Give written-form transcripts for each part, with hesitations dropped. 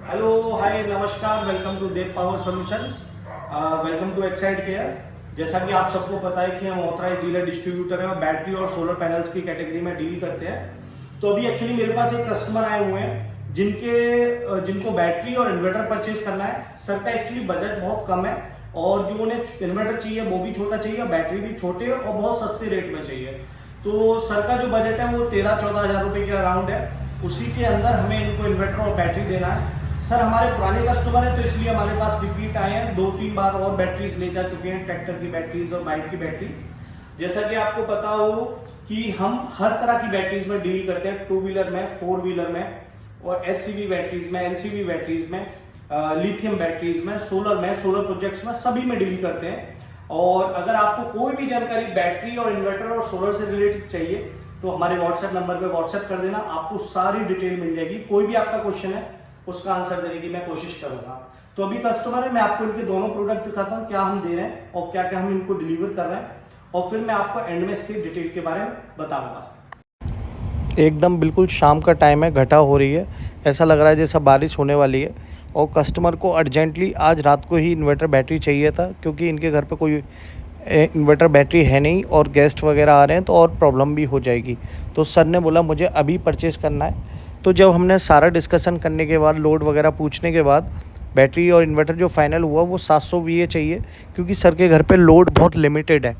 Hello hi नमस्कार, welcome to Dev Power Solutions. Welcome to Exide Care. जैसा कि आप सबको पता है कि हम ऑथराइज डीलर डिस्ट्रीब्यूटर हैं और बैटरी और सोलर पैनल्स की कैटेगरी में डील करते हैं। तो अभी एक्चुअली मेरे पास एक कस्टमर आए हुए हैं जिनको बैटरी और इन्वर्टर परचेज करना है। सर का एक्चुअली बजट बहुत कम है और जो उन्हें इन्वर्टर चाहिए वो भी छोटा चाहिए और बैटरी भी छोटे और बहुत सस्ते रेट में चाहिए। तो सर का जो बजट है वो 13-14 हज़ार रुपये के अराउंड है। उसी के अंदर हमें इनको इन्वर्टर और बैटरी देना है। सर हमारे पुराने कस्टमर हैं तो इसलिए हमारे पास रिपीट आए हैं, 2-3 बार और बैटरीज ले जा चुके हैं, ट्रैक्टर की बैटरीज और बाइक की बैटरीज। जैसा कि आपको पता हो कि हम हर तरह की बैटरीज में डील करते हैं, 2 व्हीलर में, 4 व्हीलर में और एससीवी बैटरीज में, एलसीवी बैटरीज में, लिथियम बैटरीज में, सोलर प्रोजेक्ट्स में, सभी में डील करते हैं। और अगर आपको कोई भी जानकारी बैटरी और इन्वर्टर और सोलर से रिलेटेड चाहिए तो हमारे व्हाट्सएप नंबर पे व्हाट्सएप कर देना, आपको सारी डिटेल मिल जाएगी। कोई भी आपका क्वेश्चन है उसका आंसर देने की मैं कोशिश करूंगा। तो अभी कस्टमर है, मैं आपको इनके दोनों प्रोडक्ट दिखाता हूं, क्या हम दे रहे हैं और क्या क्या हम इनको डिलीवर कर रहे हैं, और फिर मैं आपको एंड में इसकी डिटेल के बारे में बताऊंगा। एकदम बिल्कुल शाम का टाइम है, घटा हो रही है, ऐसा लग रहा है जैसा बारिश होने वाली है। और कस्टमर को अर्जेंटली आज रात को ही इन्वर्टर बैटरी चाहिए था, क्योंकि इनके घर पे कोई इन्वर्टर बैटरी है नहीं और गेस्ट वगैरह आ रहे हैं तो और प्रॉब्लम भी हो जाएगी। तो सर ने बोला मुझे अभी परचेज़ करना है। तो जब हमने सारा डिस्कशन करने के बाद, लोड वगैरह पूछने के बाद, बैटरी और इन्वर्टर जो फाइनल हुआ वो 700 वीए चाहिए, क्योंकि सर के घर पे लोड बहुत लिमिटेड है,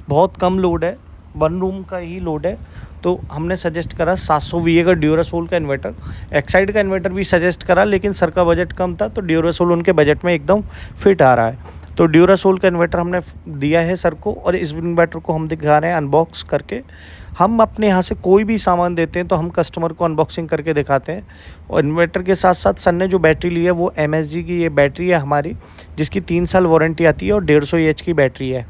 बहुत कम लोड है, 1 रूम का ही लोड है। तो हमने सजेस्ट करा 700 वीए का ड्यूरासोल का इन्वर्टर। एक्साइड का इन्वर्टर भी सजेस्ट करा, लेकिन सर का बजट कम था तो ड्यूरासोल उनके बजट में एकदम फिट आ रहा है। तो ड्यूरासोल का इन्वर्टर हमने दिया है सर को, और इस इन्वर्टर को हम दिखा रहे हैं अनबॉक्स करके। हम अपने यहाँ से कोई भी सामान देते हैं तो हम कस्टमर को अनबॉक्सिंग करके दिखाते हैं। और इन्वर्टर के साथ साथ सर ने जो बैटरी ली है वो MSG की ये बैटरी है हमारी, जिसकी 3 साल वारंटी आती है और 150 एच की बैटरी है।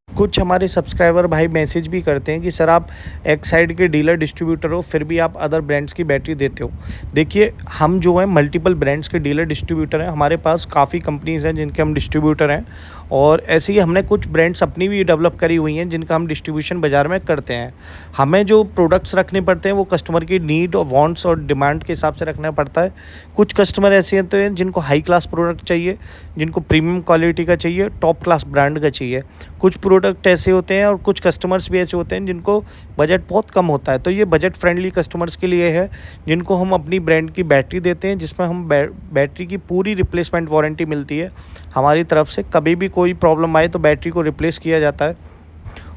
कुछ हमारे सब्सक्राइबर भाई मैसेज भी करते हैं कि सर आप एक्साइड के डीलर डिस्ट्रीब्यूटर हो, फिर भी आप अदर ब्रांड्स की बैटरी देते हो। देखिए, हम जो है मल्टीपल ब्रांड्स के डीलर डिस्ट्रीब्यूटर हैं, हमारे पास काफ़ी कंपनीज़ हैं जिनके हम डिस्ट्रीब्यूटर हैं, और ऐसे ही हमने कुछ ब्रांड्स अपनी भी डेवलप करी हुई हैं जिनका हम डिस्ट्रीब्यूशन बाज़ार में करते हैं। हमें जो प्रोडक्ट्स रखने पड़ते हैं वो कस्टमर की नीड और वांट्स और डिमांड के हिसाब से रखना पड़ता है। कुछ कस्टमर ऐसे होते हैं जिनको हाई क्लास प्रोडक्ट चाहिए, जिनको प्रीमियम क्वालिटी का चाहिए, टॉप क्लास ब्रांड का चाहिए। कुछ प्रोडक्ट ऐसे होते हैं और कुछ कस्टमर्स भी ऐसे होते हैं जिनको बजट बहुत कम होता है। तो ये बजट फ्रेंडली कस्टमर्स के लिए है, जिनको हम अपनी ब्रांड की बैटरी देते हैं, जिसमें हम बैटरी की पूरी रिप्लेसमेंट वारंटी मिलती है हमारी तरफ से। कभी भी कोई प्रॉब्लम आए तो बैटरी को रिप्लेस किया जाता है।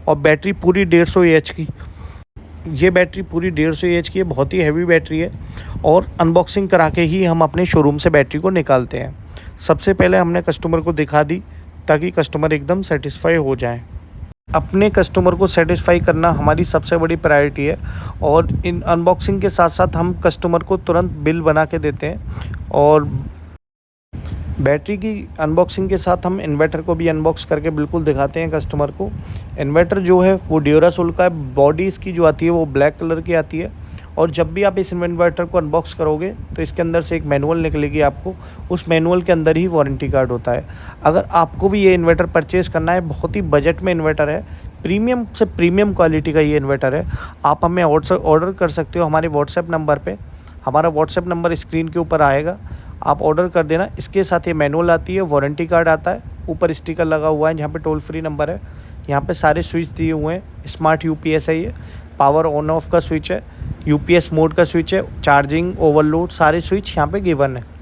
और बैटरी पूरी 150 एच की, ये बैटरी पूरी 150 एच की है, बहुत ही हैवी बैटरी है। और अनबॉक्सिंग करा के ही हम अपने शोरूम से बैटरी को निकालते हैं। सबसे पहले हमने कस्टमर को दिखा दी ताकि कस्टमर एकदम सेटिस्फाई हो जाए। अपने कस्टमर को सेटिस्फाई करना हमारी सबसे बड़ी प्रायोरिटी है। और इन अनबॉक्सिंग के साथ साथ हम कस्टमर को तुरंत बिल बना के देते हैं। और बैटरी की अनबॉक्सिंग के साथ हम इन्वर्टर को भी अनबॉक्स करके बिल्कुल दिखाते हैं कस्टमर को। इन्वर्टर जो है वो ड्यूरासोल का है, बॉडी इसकी जो आती है वो ब्लैक कलर की आती है। और जब भी आप इस इन्वर्टर को अनबॉक्स करोगे तो इसके अंदर से एक मैनुअल निकलेगी आपको, उस मैनुअल के अंदर ही वारंटी कार्ड होता है। अगर आपको भी ये इन्वर्टर परचेज़ करना है, बहुत ही बजट में इन्वर्टर है, प्रीमियम से प्रीमियम क्वालिटी का ये इन्वर्टर है, आप हमें ऑर्डर कर सकते हो हमारे व्हाट्सएप नंबर पे। हमारा व्हाट्सएप नंबर स्क्रीन के ऊपर आएगा, आप ऑर्डर कर देना। इसके साथ ये मैनुअल आती है, वारंटी कार्ड आता है, ऊपर स्टिकर लगा हुआ है जहाँ पे टोल फ्री नंबर है, यहाँ पे सारे स्विच दिए हुए हैं। स्मार्ट यूपीएस है, ये पावर ऑन ऑफ का स्विच है, यूपीएस मोड का स्विच है, चार्जिंग, ओवरलोड, सारे स्विच यहाँ पे गिवन है।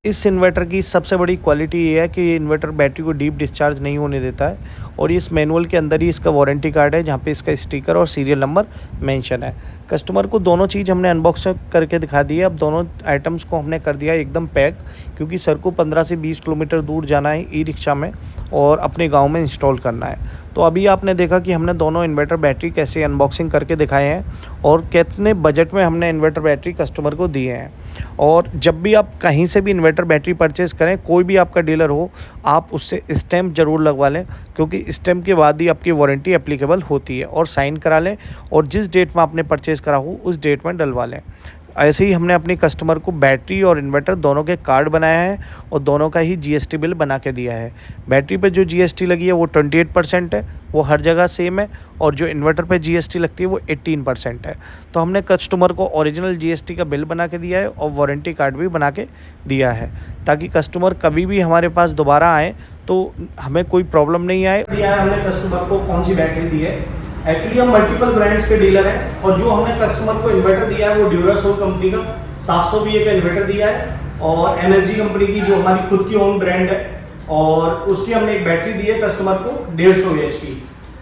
इस इन्वर्टर की सबसे बड़ी क्वालिटी ये है कि ये इन्वर्टर बैटरी को डीप डिस्चार्ज नहीं होने देता है। और इस मैनुअल के अंदर ही इसका वारंटी कार्ड है, जहाँ पे इसका स्टिकर और सीरियल नंबर मेंशन है। कस्टमर को दोनों चीज़ हमने अनबॉक्स करके दिखा दी है। अब दोनों आइटम्स को हमने कर दिया एकदम पैक, क्योंकि सर को 15 से 20 किलोमीटर दूर जाना है ई रिक्शा में और अपने गाँव में इंस्टॉल करना है। तो अभी आपने देखा कि हमने दोनों इन्वर्टर बैटरी कैसे अनबॉक्सिंग करके दिखाए हैं और कितने बजट में हमने इन्वर्टर बैटरी कस्टमर को दिए हैं। और जब भी आप कहीं से भी इन्वर्टर बैटरी परचेज़ करें, कोई भी आपका डीलर हो, आप उससे स्टैम्प ज़रूर लगवा लें, क्योंकि स्टैम्प के बाद ही आपकी वारंटी एप्लीकेबल होती है। और साइन करा लें और जिस डेट में आपने परचेज़ करा हो उस डेट में डलवा लें। ऐसे ही हमने अपनी कस्टमर को बैटरी और इन्वर्टर दोनों के कार्ड बनाया है और दोनों का ही जीएसटी बिल बना के दिया है। बैटरी पे जो जीएसटी लगी है वो 28% है, वो हर जगह सेम है, और जो इन्वर्टर पे जीएसटी लगती है वो 18% है। तो हमने कस्टमर को ओरिजिनल जीएसटी का बिल बना के दिया है और वारंटी कार्ड भी बना के दिया है, ताकि कस्टमर कभी भी हमारे पास दोबारा आए तो हमें कोई प्रॉब्लम नहीं आए। दिया है हमने कस्टमर को कौन सी बैटरी दी है। एक्चुअली हम मल्टीपल ब्रांड्स के डीलर हैं, और जो हमने कस्टमर को इन्वर्टर दिया है वो ड्यूरासोल कंपनी का 700 VA का इन्वर्टर दिया है, और MSG कंपनी की जो हमारी खुद की ओन ब्रांड है, और उसकी हमने एक बैटरी दी है कस्टमर को 150 Ah की।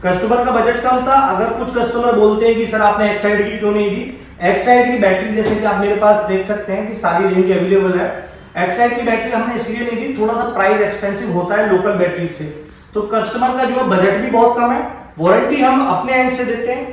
कस्टमर का बजट कम था। अगर कुछ कस्टमर बोलते हैं कि सर आपने एक्साइड की क्यों नहीं दी, एक्साइड की बैटरी जैसे कि आप मेरे पास देख सकते हैं कि सारी रेंज अवेलेबल है। एक्साइड की बैटरी हमने इसलिए नहीं दी, थोड़ा सा प्राइस एक्सपेंसिव होता है लोकल बैटरी से, तो कस्टमर का जो बजट भी बहुत कम है। वारंटी हम अपने एंड से देते हैं,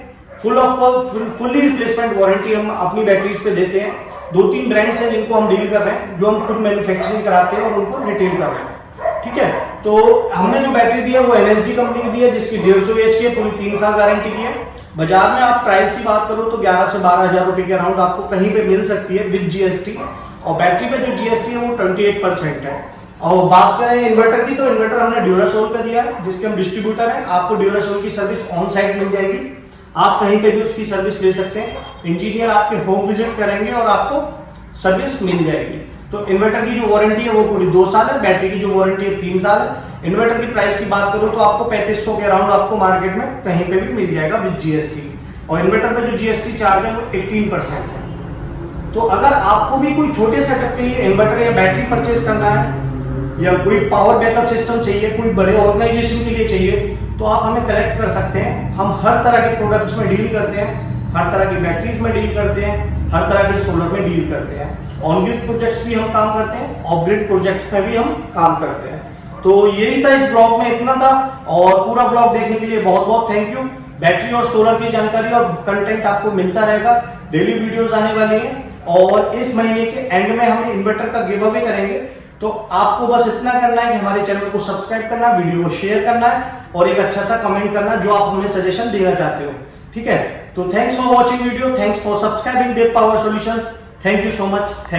फुल्ली रिप्लेसमेंट वारंटी हम अपनी बैटरीज पे देते हैं। 2-3 ब्रांड्स हैं जिनको हम डील कर रहे हैं, जो हम खुद मैन्युफैक्चरिंग कराते हैं और उनको रिटेल कर रहे हैं, ठीक है। तो हमने जो बैटरी दी है वो MSG कंपनी की दी है, जिसकी 150 Ah की पूरी 3 साल गारंटी की है। बाजार में आप प्राइस की बात करो तो 11 से 12 हज़ार रुपए के अराउंड आपको कहीं पे मिल सकती है विद GST, और बैटरी पे जो GST है वो 28% है। और बात करें इन्वर्टर की, तो इन्वर्टर हमने ड्यूरासोल का दिया है, जिसके हम डिस्ट्रीब्यूटर हैं। आपको ड्यूरासोल की सर्विस ऑन साइट मिल जाएगी, आप कहीं पे भी उसकी सर्विस ले सकते हैं। इंजीनियर आपके होम विजिट करेंगे और आपको सर्विस मिल जाएगी। तो इन्वर्टर की जो वारंटी है वो पूरी 2 साल है, बैटरी की जो वारंटी है 3 साल है। इन्वर्टर की प्राइस की बात करूं तो आपको 3500 के अराउंड आपको मार्केट में कहीं पे भी मिल जाएगा विद GST, और इन्वर्टर पे जो GST चार्ज है वो 18% है। तो अगर आपको भी कोई छोटे सेटअप के लिए इन्वर्टर या बैटरी परचेज करना है, या कोई पावर बैकअप सिस्टम चाहिए, कोई बड़े ऑर्गेनाइजेशन के लिए चाहिए, तो आप हमें कनेक्ट कर सकते हैं। हम हर तरह के प्रोडक्ट्स में डील करते हैं, हर तरह की बैटरीज में डील करते हैं, हर तरह के सोलर में डील करते हैं। ऑन ग्रिड प्रोजेक्ट्स भी हम काम करते हैं, ऑफ ग्रिड प्रोजेक्ट्स में भी हम काम करते हैं। तो यही था इस ब्लॉग में, इतना था, और पूरा ब्लॉग देखने के लिए बहुत बहुत थैंक यू। बैटरी और सोलर की जानकारी और कंटेंट आपको मिलता रहेगा, डेली वीडियोस आने वाली हैं, और इस महीने के एंड में हम इन्वर्टर का गिव अवे करेंगे। तो आपको बस इतना करना है कि हमारे चैनल को सब्सक्राइब करना, वीडियो को शेयर करना है, और एक अच्छा सा कमेंट करना जो आप हमें सजेशन देना चाहते हो, ठीक है। तो thanks for watching video, thanks for subscribing Dev Power Solutions, thank you so much.